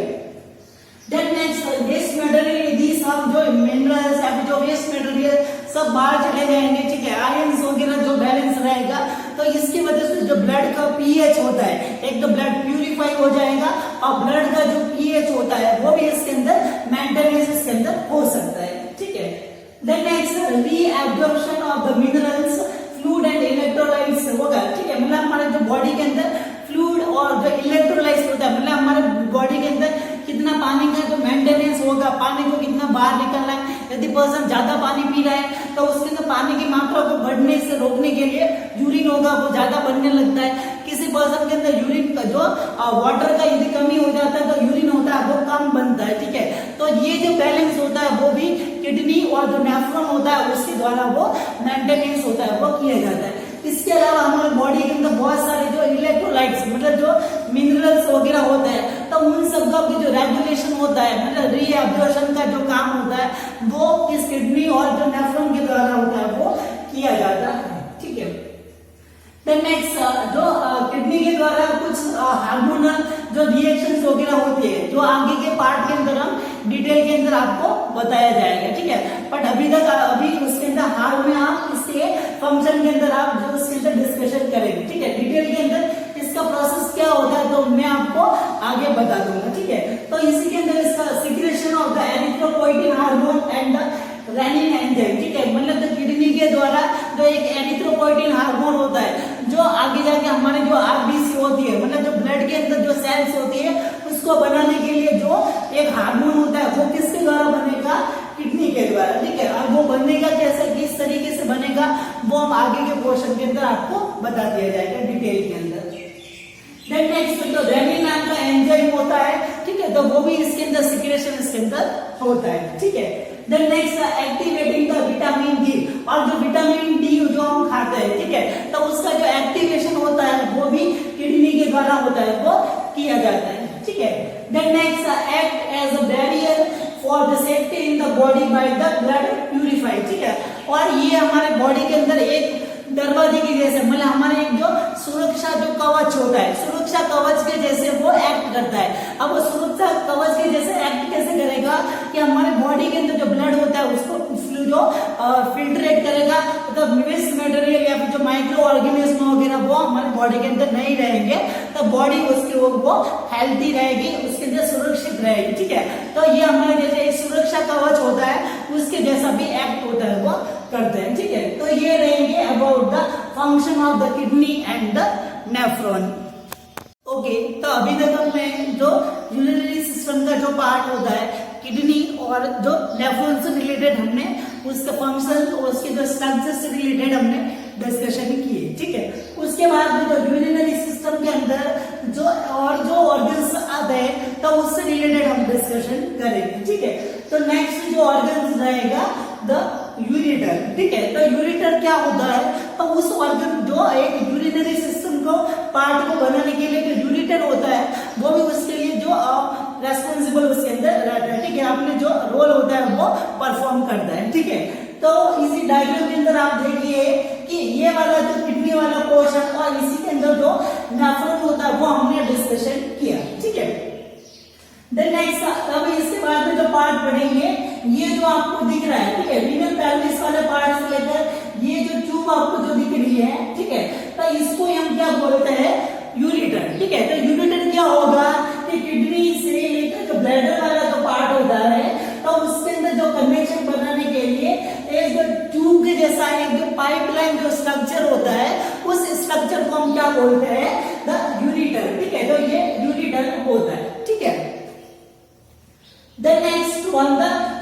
Then next waste material, this हम जो मिनरल्स है जो वेस्ट मटेरियल सब बाहर चले जाएंगे, ठीक है। आयंस वगैरह जो बैलेंस रहेगा, तो इसकी वजह से जो ब्लड का पीएच होता है, एक तो ब्लड प्यूरिफाई हो जाएगा और ब्लड का जो पीएच होता है वो भी इसके अंदर मेंटेनेंस इसके अंदर हो सकता है, ठीक है। Then next reabsorption of the minerals, fluid and electrolytes होगा, ठीक है। मतलब हमारे जो बॉडी के अंदर फ्लूइड और जो इलेक्ट्रोलाइट्स होता है, मतलब हमारे बॉडी के अंदर कितना पानी का जो मेंटेनेंस होगा, पानी को कितना बाहर निकलना है। यदि पर्सन ज्यादा पानी पी रहा है तो उसके अंदर पानी की मात्रा को बढ़ने से रोकने के लिए यूरिन होगा वो ज्यादा बढ़ने लगता है। किसी पर्सन के अंदर यूरिन का जो वाटर का यदि कमी हो जाता है तो यूरिन होता है वो कम बनता है, ठीक है। तो ये जो बैलेंस होता है वो भी किडनी और जो नेफ्रॉन होता है उसके द्वारा वो मेंटेनेंस होता है वो किया जाता है। इसके अलावा हमारे बॉडी के अंदर बहुत सारे जो इलेक्ट्रोलाइट्स मतलब जो मिनरल्स वगैरह होते हैं, तो उन सब का भी जो रेगुलेशन होता है, मतलब रीअब्जॉर्प्शन का जो काम होता है वो इस किडनी और जो नेफ्रॉन के द्वारा होता है वो किया जाता है, ठीक है। देन नेक्स्ट जो किडनी के द्वारा कुछ हार्मोनल जो रिएक्शंस वगैरह होती है जो आगे के पार्ट के अंदर हम डिटेल के अंदर आपको बताया जाएगा, ठीक है। बट अभी उसके अंदर हाल में आप इसके फंक्शन के अंदर आप जो उसके अंदर डिस्कशन करेंगे, ठीक है। डिटेल के अंदर इसका प्रोसेस क्या होता है तो मैं आपको आगे बता दूंगा, ठीक है। तो इसी के अंदर इसका secretion of the erythropoietin hormone and renin enzyme, ठीक है। मतलब तो किडनी के द्वारा जो एक एरिथ्रोपोइटिन हार्मोन होता है जो आगे जाके हमारे जो आरबीसी होती है, मतलब जो ब्लड के अंदर जो सेल्स होती है उसको बनाने के लिए जो एक हार्मोन होता है वो किसके द्वारा बनेगा, किडनी के द्वारा, ठीक है। और वो बनेगा कैसे, किस तरीके से बनेगा वो हम आगे के पोर्शन के अंदर आपको बता दिया जाएगा डिटेल के अंदर। देन नेक्स्ट जो रेनिन नाम का एंजाइम होता है, ठीक है, तो वो भी इसके अंदर सिक्रेशन इसके अंदर होता है, ठीक है। Then next activating the vitamin D, और जो विटामिन डी जो हम खाते हैं, ठीक है, तो उसका जो एक्टिवेशन होता है वो भी किडनी के द्वारा होता है वो किया जाता है, ठीक है। Then next act as a barrier for the safety in the body by the blood purify, ठीक है। और ये हमारे बॉडी के अंदर एक दरवाजे की जैसे, मतलब हमारे एक जो सुरक्षा जो कवच होता है, सुरक्षा कवच के जैसे वो एक्ट करता है। अब वो सुरक्षा कवच के जैसे एक्ट कैसे करेगा कि हमारे बॉडी के अंदर जो ब्लड होता है उसको जो फिल्ट्रेट करेगा, मतलब वेस्ट मटेरियल या फिर जो माइक्रो ऑर्गेनिज्म वगैरह वो हमारे बॉडी के अंदर नहीं रहेंगे, तो बॉडी उसके वो हेल्थी रहेगी, उसके अंदर सुरक्षित रहेगी, ठीक है। तो ये हमारे जैसे एक सुरक्षा कवच होता है उसके जैसा भी एक्ट होता है वो करते हैं, ठीक है। तो ये रहेंगे about the function of the kidney and the nephron. Okay, तो अभी तक हमने जो यूरिनरी सिस्टम का जो पार्ट होता है किडनी और जो नेफ्रॉन से रिलेटेड हमने उसके फंक्शन और उसके जो स्ट्रक्चर से रिलेटेड हमने डिस्कशन किए, ठीक है। उसके बाद जो यूरिनरी सिस्टम के अंदर जो ऑर्गन्स आते हैं तो उससे रिलेटेड हम डिस्कशन करेंगे, ठीक है। तो नेक्स्ट जो ऑर्गन रहेगा द यूरिटर, ठीक है। तो यूरिटर क्या होता है, तो उस ऑर्गन जो एक यूरिनरी सिस्टम को पार्ट को बनाने के लिए जो यूरिटर होता है वो भी उसके लिए जो रेस्पॉन्सिबल उसके अंदर रहता है, ठीक है, अपने जो रोल होता है वो परफॉर्म करता है, ठीक है। तो इसी डायग्राम के अंदर आप देखिए कि ये वाला जो किडनी वाला पोर्शन और इसी के अंदर जो नेफ्रॉन होता है वो हमने डिस्कशन किया, ठीक है। देन नेक्स्ट अब इसके बाद में जो पार्ट पढ़ेंगे ये जो आपको दिख रहा है, ठीक है, रीनल पेल्विस वाले पार्ट से लेकर ये जो ट्यूब आपको जो दिख रही है, ठीक है, तो इसको हम क्या बोलते हैं, यूरिटर, ठीक है। तो यूरिटर क्या होगा कि किडनी से लेकर जो ब्लैडर वाला जो पार्ट होता है तो उसके अंदर जो कनेक्शन बनाने के लिए एक जो ट्यूब के जैसा एक जो पाइपलाइन जो स्ट्रक्चर होता है उस स्ट्रक्चर को हम क्या बोलते हैं, द यूरिटर, ठीक है। तो ये यूरिटर होता है, ठीक है। The next one,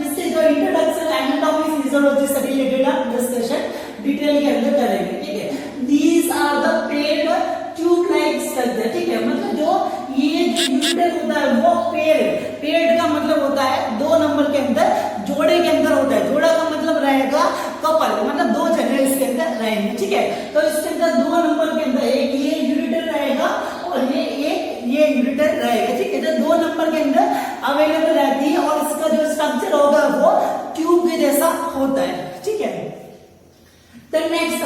इससे जो इंट्रोडक्शन एनाटॉमी फिजियोलॉजी से रिलेटेड हम डिस्कशन डिटेल के अंदर करेंगे, ठीक है। These are the paired tube like structure, ठीक है, मतलब जो ये जो यूरिटर होता है वो पेयर्ड का मतलब होता है 2 नंबर के अंदर, जोड़े के अंदर होता है, जोड़ा का मतलब रहेगा कपल, मतलब 2 जने इसके अंदर रहेंगे, ठीक है। तो इसके अंदर 2 नंबर के अंदर एक ये यूरिटर रहेगा और ये यूरिटर रहेगा, ठीक है। जो 2 नंबर के अंदर अवेलेबल रहती है और इसका जो स्ट्रक्चर होगा वो ट्यूब के जैसा होता है, ठीक है। The next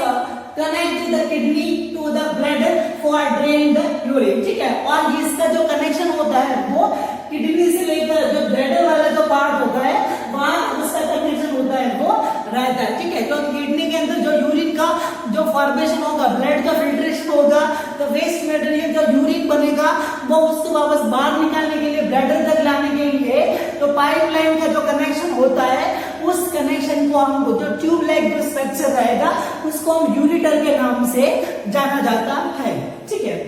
connect the kidney to the bladder for drain the urine, ठीक है। और इसका जो कनेक्शन होता है वो किडनी से लेकर जो ब्लैडर वाला जो पार्ट होता है वहां उसका कनेक्शन होता है वो रहता है, ठीक है। तो किडनी के अंदर जो यूरिन का जो फॉर्मेशन होगा, ब्लड का फिल्ट्रेशन होगा, तो वेस्ट मटेरियल जो यूरिन बनेगा वो उसको वापस बाहर निकालने के लिए ब्लैडर तक लाने के लिए तो पाइपलाइन का जो कनेक्शन होता है उस कनेक्शन को हम जो ट्यूब लाइक जो स्ट्रक्चर रहेगा उसको हम यूरिटर के नाम से जाना जाता है, ठीक है।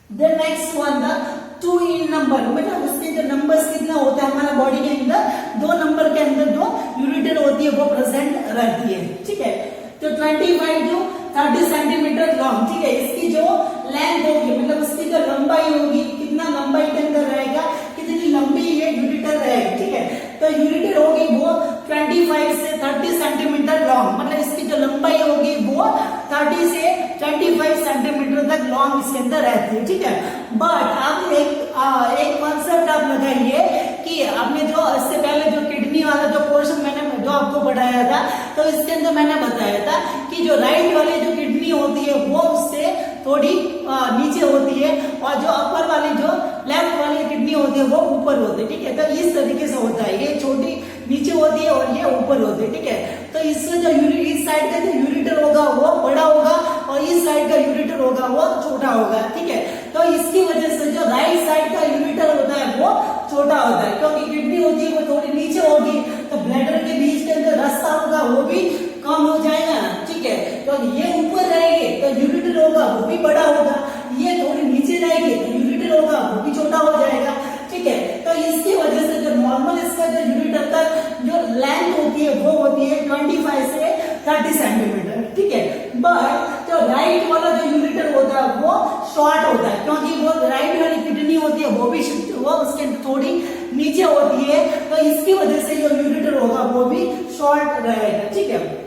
The next one, the 2 in number, मतलब उसके जो नंबर्स कितना होता है हमारा बॉडी के अंदर, 2 नंबर के अंदर जो यूरिटर होती है वो प्रेजेंट रहती है, ठीक है। तो 25 to 30 सेंटीमीटर लॉन्ग, ठीक है। इसकी जो लेंथ होगी मतलब उसकी जो लंबाई होगी, कितना लंबाई के अंदर रहेगा, कितनी लंबी ये यूरिटर रहेगी, ठीक है। तो यूरिटर होगी वो 25 से 30 सेंटीमीटर लॉन्ग, मतलब इसकी जो लंबाई होगी वो 30 से 25 सेंटीमीटर तक लॉन्ग इसके अंदर रहती है, ठीक है। बट आप एक कॉन्सेप्ट आप लगाइए कि आपने जो इससे पहले जो किडनी वाला जो पोर्शन मैंने जो आपको पढ़ाया था तो इसके अंदर मैंने बताया था कि जो राइट वाली जो किडनी होती है वो उससे थोड़ी नीचे होती है और जो अपर वाली जो लेफ्ट वाली किडनी होती है वो ऊपर होती है, ठीक है। तो इस तरीके से होता है, ये छोटी नीचे होती है और ये ऊपर होती है, ठीक है। तो इससे जो इस साइड का जो यूरिटर होगा वो बड़ा होगा और इस साइड का यूरिटर होगा वो छोटा होगा, ठीक है। तो इसकी वजह से जो राइट साइड का यूरिटर होता है वो छोटा होता है क्योंकि किडनी होती है वो थोड़ी नीचे होगी तो ब्लैडर के बीच के अंदर रास्ता होगा वो भी कम हो जाएगा, ठीक है। तो ये ऊपर रहेगी तो यूरिटर होगा वो भी बड़ा होगा, ये थोड़ी नीचे जाएगी तो यूरिटर होगा वो भी छोटा हो जाएगा, ठीक है। तो इसकी वजह से जो नॉर्मल इसका जो यूरिटर का जो लेंथ होती है वो होती है 25 से 30 सेंटीमीटर, ठीक है। बट जो राइट वाला जो यूरिटर होता है वो शॉर्ट होता है क्योंकि वो राइट वाली किडनी होती है वो भी वो उसके थोड़ी नीचे होती है तो इसकी वजह से जो यूरिटर होगा वो भी शॉर्ट रहेगा, ठीक है।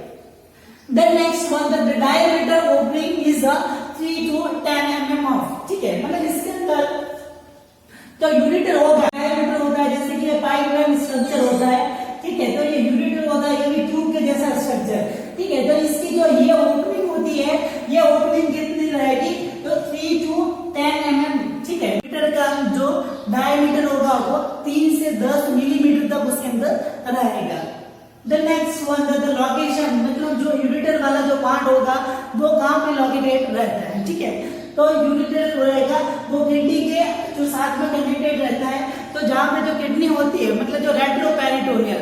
The next one, the diameter opening is 3 to 10 mm of, ठीक है। मतलब इसके अंदर तो यूरिटर होगा, डायमीटर होता है जैसे कि ये पाइपलाइन स्ट्रक्चर होता है, ठीक है। तो ये यूरिटर होता है, ये भी ट्यूब के जैसा स्ट्रक्चर, ठीक है। तो इसकी जो ये ओपनिंग होती है ये ओपनिंग कितनी रहेगी तो 3 to 10 mm, ठीक है। यूरिटर का जो डायमीटर होगा वो 3 से 10 मिलीमीटर तक उसके अंदर रहेगा। The next one, the location, मतलब जो यूरिटर वाला जो पार्ट होगा वो कहाँ पे लोकेटेड रहता है, ठीक है। तो यूरिटर रहेगा वो किडनी के जो साथ में कनेक्टेड रहता है, तो जहाँ पे जो किडनी होती है मतलब जो रेट्रोपेरिटोनियल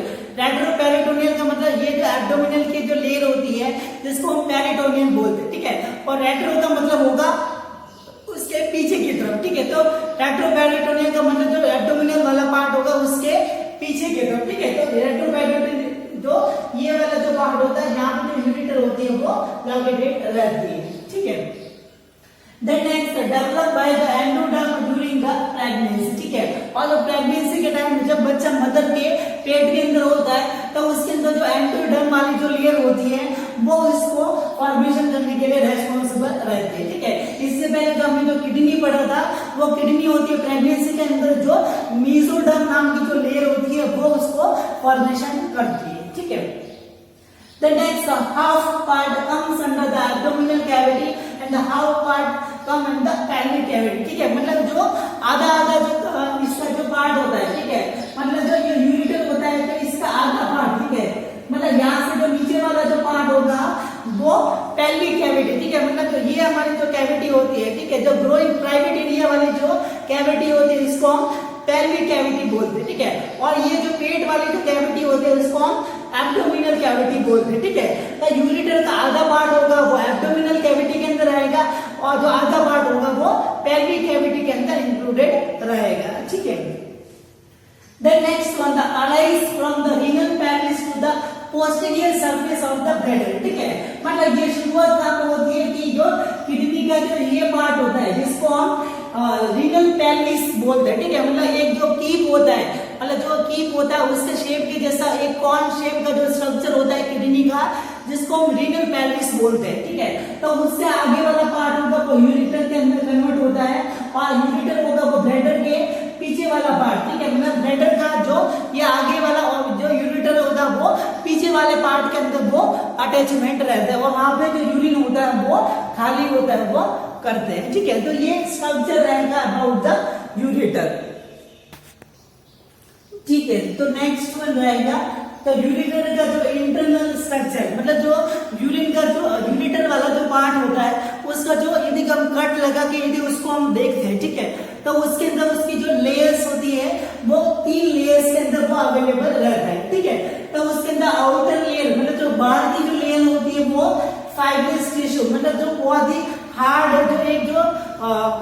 का मतलब ये जो एब्डोमिनल की जो लेयर होती है जिसको हम पेरिटोनियल बोलते हैं, ठीक है। और रेट्रो का मतलब होगा उसके पीछे की तरफ, ठीक है। तो रेट्रोपेरिटोनियल का मतलब जो एब्डोमिनल वाला पार्ट होगा उसके पीछे की तरफ, ठीक है। तो रेट्रोपेरिटोनियल जो ये वाला जो पार्ट होता है यहाँ पे जो यूरिटर होती है वो लोकेटेड रहती है, ठीक है। The next, developed by the endoderm during the pregnancy, ठीक है। और प्रेगनेंसी के टाइम जब बच्चा मदर के पेट के अंदर होता है, तो उसके अंदर जो एंडोडर्म वाली जो लेयर होती है वो इसको फॉर्मेशन करने के लिए रेस्पॉन्सिबल रहती है, ठीक है। इससे पहले जो हमने जो किडनी पढ़ा था, वो किडनी होती है प्रेगनेंसी के अंदर जो मेसोडर्म नाम की जो लेयर होती है वो उसको फॉर्मेशन करती है, ठीक है। The next half part comes under the abdominal cavity and the half part come in the pelvic cavity, ठीक है। मतलब जो आधा आधा जो इसका जो पार्ट होता है, ठीक है, मतलब जो ये यूरिटर होता है तो इसका आधा पार्ट, ठीक है, मतलब यहाँ से जो नीचे वाला जो पार्ट होगा वो पेल्विक कैविटी, ठीक है। मतलब तो ये हमारी जो कैविटी होती है, ठीक है, जो ग्रोइंग प्राइवेट एरिया वाली जो कैविटी होती है इसको हम पेल्विक कैविटी बोलते हैं, ठीक है। और ये जो पेट वाली जो कैविटी होती है उसको हम एब्डोमिनल कैविटी बोलते हैं, ठीक है। तो यूरिटर का आधा पार्ट होगा वो एब्डोमिनल कैविटी के अंदर रहेगा और जो आधा पार्ट होगा वो पेल्विक कैविटी के अंदर इंक्लूडेड रहेगा, ठीक है। The next one, the arise from the renal pelvis to the posterior surface of the bladder, ठीक है। मतलब ये शुरुआत कहाँ होती है कि जो किडनी का जो ये पार्ट होता है जिसको हम रीनल पेल्विस बोलते हैं, ठीक है। मतलब एक जो कीप होता है, मतलब जो कीप होता है उसके शेप के जैसा एक कॉर्न शेप का जो स्ट्रक्चर होता है किडनी का जिसको हम रीनल पेल्विस बोलते हैं, ठीक है। तो उससे आगे वाला पार्ट होगा वो यूरिटर के अंदर कन्वर्ट होता है और यूरिटर होगा वो ब्लैडर के पीछे वाला पार्ट, ठीक है। मतलब ब्लैडर का जो ये आगे वाला और जो यूरिटर होता है वो पीछे वाले पार्ट के अंदर वो अटैचमेंट रहता है और वहां पे जो यूरिन होता है वो खाली होता है वो करते हैं, ठीक है। तो ये स्ट्रक्चर रहेगा अबाउट द यूरिटर, ठीक है। तो नेक्स्ट वन रहेगा तो यूरिटर का जो इंटरनल स्ट्रक्चर, मतलब जो यूरिन का जो यूरिटर वाला जो पार्ट होता है उसका जो यदि हम कट लगा के यदि उसको हम देखते हैं, ठीक है, तो उसके अंदर उसकी जो लेयर्स होती है वो 3 लेयर्स के अंदर वो अवेलेबल रहता है, ठीक है। तो उसके अंदर आउटर लेयर मतलब जो बाहर की जो लेयर होती है वो फाइब्रस टिश्यू, मतलब जो बहुत ही हार्ड जो एक जो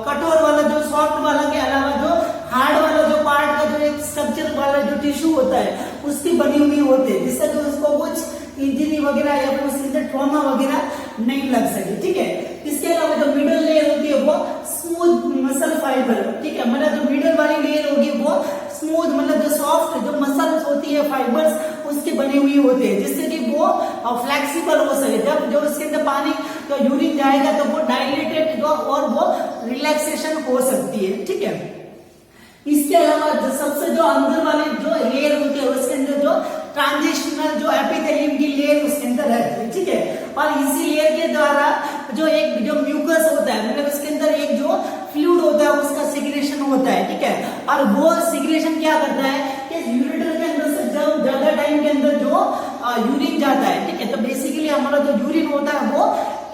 कठोर वाला जो सॉफ्ट वाला के अलावा जो हार्ड वाला जो पार्ट का जो एक स्ट्रक्चर वाला जो टिश्यू होता है उसकी बनी हुई होती है जिससे जो उसको कुछ इंजरी वगैरह या फिर उसके अंदर ट्रॉमा वगैरह नहीं लग सके, ठीक है। इसके अलावा जो मिडल लेयर होती है वो स्मूथ मसल फाइबर, ठीक है। मतलब जो मिडल वाली लेयर होगी वो स्मूथ मतलब जो सॉफ्ट जो मसल्स होती है फाइबर्स उसकी बनी हुई होती है जिससे कि वो फ्लेक्सिबल हो सके। जब जो उसके अंदर पानी जो यूरिन जाएगा तो वो डायलेटेड जो और वो रिलैक्सेशन हो सकती है, ठीक है। इसके अलावा जो सबसे जो अंदर वाली जो लेयर होती है उसके अंदर जो ट्रांजिशनल जो एपिथेलियम की लेयर उसके अंदर रहती है, ठीक है। और इसी लेयर के द्वारा जो एक जो म्यूकस होता है मतलब उसके अंदर एक जो फ्लूइड होता है उसका सिक्रेशन होता है, ठीक है। और वो सिक्रेशन क्या करता है कि यूरिटर के अंदर से जब ज्यादा टाइम के अंदर जो यूरिन जाता है, ठीक है, तो बेसिकली हमारा जो यूरिन होता है वो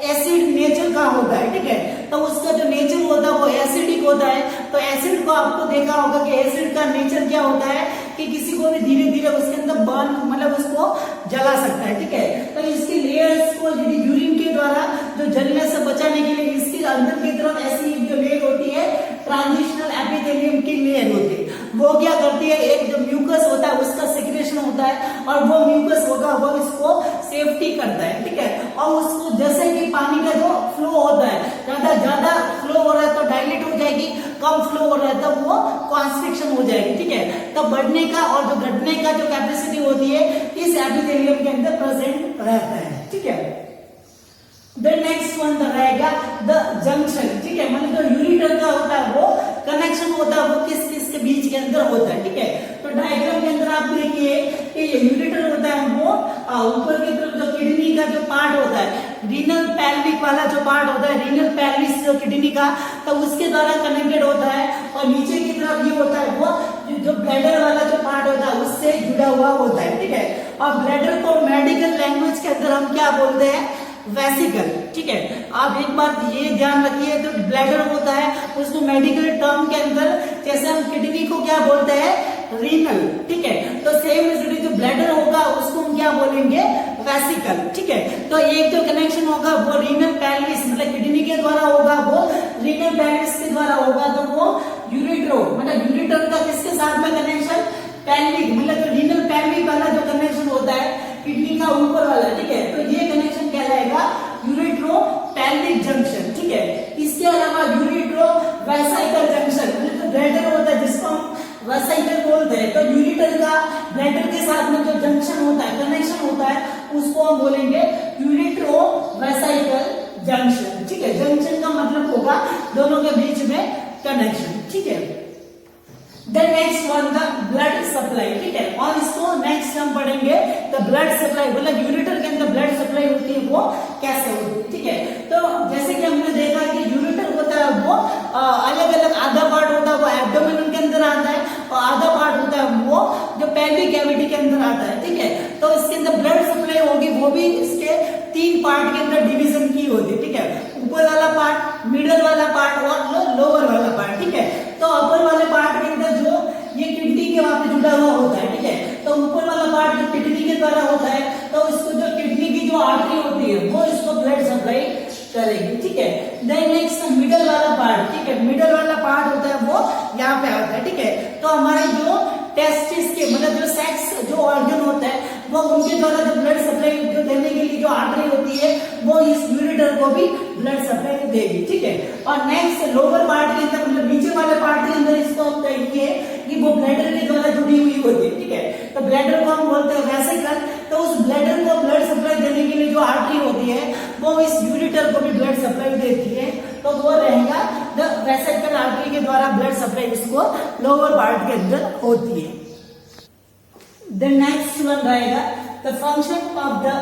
एसिड नेचर का होता है, ठीक है। तो उसका जो नेचर होता है वो एसिडिक होता है। तो एसिड को आपको देखा होगा कि एसिड का नेचर क्या होता है कि किसी को भी धीरे धीरे उसके अंदर बर्न मतलब उसको जला सकता है, ठीक है। तो इसकी लेयर्स को यदि यूरिन के द्वारा जो जलने से बचाने के लिए इसके अंदर की तरफ ऐसी जो लेयर होती है ट्रांजिशनल एपिथेलियम की लेयर होती है, वो क्या करती है एक जो म्यूकस होता है उसका सिक्रेशन होता है और वो म्यूकस होगा वो इसको सेफ्टी करता है, ठीक है। और उसको जैसे कि पानी का जो फ्लो होता है ज्यादा फ्लो हो रहा है तो डायलेट हो जाएगी, कम फ्लो हो रहा है तो वो कॉन्स्ट्रिक्शन हो जाएगी, ठीक है। तो बढ़ने का और जो घटने का जो कैपेसिटी होती है इस एपिथेलियम के अंदर प्रेजेंट रहता है, ठीक है। द नेक्स्ट वन रहेगा द जंक्शन, ठीक है। मतलब जो यूरिटर का होता है वो कनेक्शन होता है वो किस किस के बीच के अंदर होता है, ठीक है। तो डायग्राम के अंदर आप देखिए कि ये यूरिटर होता है वो ऊपर की तरफ जो किडनी का जो पार्ट होता है रीनल पेल्विक वाला जो पार्ट होता है रीनल पेल्विस जो किडनी का तो उसके द्वारा कनेक्टेड होता है और नीचे की तरफ ये होता है वो जो ब्लैडर वाला जो पार्ट होता है उससे जुड़ा हुआ होता है, ठीक है। और ब्लैडर को मेडिकल लैंग्वेज के अंदर हम क्या बोलते हैं वेसिकल, ठीक है। आप एक बात ये ध्यान रखिए तो ब्लैडर होता है उसको मेडिकल टर्म के अंदर जैसे हम किडनी को क्या बोलते हैं रीनल, ठीक है। तो सेम जो ब्लैडर होगा उसको हम क्या बोलेंगे वेसिकल, ठीक है। तो एक जो कनेक्शन होगा वो रीनल पेल्विस मतलब किडनी के द्वारा होगा वो रीनल पेल्विस के द्वारा होगा तो वो यूरिट्रो मतलब यूरिटर का किसके साथ में कनेक्शन पेल्विक मतलब जो रीनल पेल्विक वाला जो कनेक्शन होता है किडनी का ऊपर वाला, ठीक है। तो ये कनेक्शन कहलाएगा यूरिट्रो पेल्विक जंक्शन, ठीक है। इसके अलावा यूरिट्रो वेसाइकल जंक्शन मतलब जो ब्लैडर होता है जिसको हम वेसाइकल बोलते हैं तो यूरिटर का ब्लैडर के उसको हम बोलेंगे यूरिट्रोवेसिकल जंक्शन। ठीक है, जंक्शन का मतलब होगा दोनों के बीच में कनेक्शन। ठीक है, then next one the blood supply. ठीक है, और इसको नेक्स्ट हम पढ़ेंगे द ब्लड सप्लाई, मतलब यूरिटर के अंदर ब्लड सप्लाई होती है वो कैसे होती है। ठीक है, तो जैसे कि हमने देखा कि यूरिटर होता है वो अलग अलग, आधा पार्ट होता है वो एब्डोमेन के अंदर आता है और आधा पार्ट होता है वो जो पेल्विक कैविटी के अंदर आता है। ठीक है, तो इसके अंदर ब्लड सप्लाई होगी वो भी इसके 3 पार्ट के अंदर डिवीजन की होती है। ठीक है, ऊपर वाला पार्ट, मिडल वाला पार्ट और लोअर वाला पार्ट। ठीक है, तो अपर वाले पार्ट के अंदर जो ये किडनी के वहां पे जुड़ा हुआ होता है। ठीक है, तो ऊपर वाला पार्ट जो किडनी के द्वारा होता है, तो इसको जो किडनी की जो आर्टरी होती है वो इसको ब्लड सप्लाई करेगी। ठीक है, देन नेक्स्ट मिडल वाला पार्ट। ठीक है, मिडल वाला पार्ट होता है वो यहाँ पे आता है। ठीक है, तो हमारे जो टेस्टिस के मतलब जो सेक्स जो ऑर्गन होता है वो उनके द्वारा जो ब्लड सप्लाई जो देने के लिए जो आर्टरी होती है वो इस यूरिटर को भी ब्लड सप्लाई देगी। ठीक है, और नेक्स्ट लोअर पार्ट के अंदर मतलब नीचे वाले पार्ट के अंदर इसको हम कहेंगे कि वो ब्लैडर के द्वारा जुड़ी हुई होती है। ठीक है, तो ब्लैडर को हम बोलते हैं वेसिकल, तो उस ब्लैडर को ब्लड सप्लाई देने के लिए जो आर्टरी होती है वो इस यूरिटर को भी ब्लड सप्लाई देती है, तो वो रहेगा द वेसिकल आर्टरी के द्वारा ब्लड सप्लाई इसको लोअर पार्ट के अंदर होती है। द नेक्स्ट वन रहेगा the function of the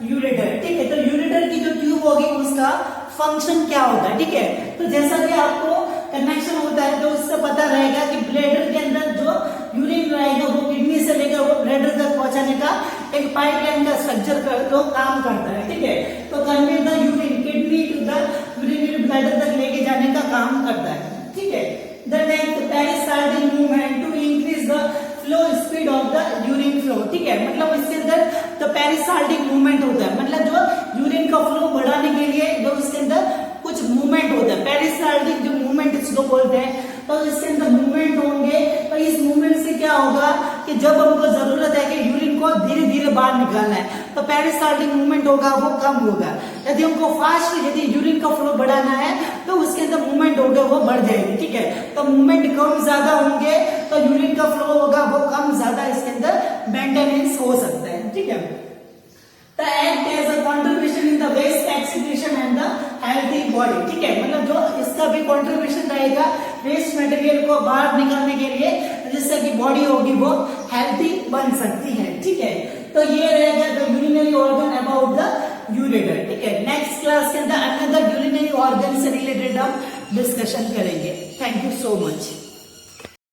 ureter. ठीक है, तो यूरिटर की जो ट्यूब होगी उसका फंक्शन क्या होता है। ठीक है, तो जैसा कि आपको कनेक्शन होता है तो उससे पता रहेगा कि ब्लैडर के अंदर जो यूरिन रहेगा वो किडनी से लेकर वो ब्लैडर तक पहुंचाने का एक पाइपलाइन का स्ट्रक्चर तो काम करता है। ठीक है, तो convey the urine kidney to the urinary bladder तक लेके जाने का काम करता है। ठीक है, the next peristaltic movement to increase the flow speed of the urine flow. ठीक है, मतलब इसके अंदर तो पेरिस्टाल्टिक मूवमेंट होता है, मतलब जो यूरिन का फ्लो बढ़ाने के लिए जो इसके अंदर कुछ मूवमेंट होता है, पेरिस्टाल्टिक जो मूवमेंट इसको बोलते हैं, तो इसके अंदर मूवमेंट होंगे। तो इस मूवमेंट से क्या होगा कि जब हमको जरूरत है कि यूरिन को धीरे धीरे बाहर निकालना है तो पेरिस्टाल्टिक मूवमेंट होगा वो कम होगा। यदि हमको फास्ट यदि यूरिन का फ्लो बढ़ाना है तो उसके अंदर मूवमेंट होगा वो बढ़ जाएगी। ठीक है, तो मूवमेंट कम ज्यादा होंगे तो यूरिन का फ्लो होगा वो कम ज्यादा इसके अंदर मेंटेनेंस हो सकता है। ठीक है, तो act as a contribution in the waste excretion and the healthy body. ठीक है, मतलब जो इसका भी कंट्रीब्यूशन रहेगा वेस्ट मटेरियल को बाहर निकालने के लिए, जिससे कि बॉडी होगी वो हेल्थी बन सकती है। ठीक है, तो ये रहेगा the urinary organ about the ureter. ठीक है, नेक्स्ट क्लास के अंदर अनदर यूरिनरी ऑर्गन से रिलेटेड हम डिस्कशन करेंगे। Thank you so much.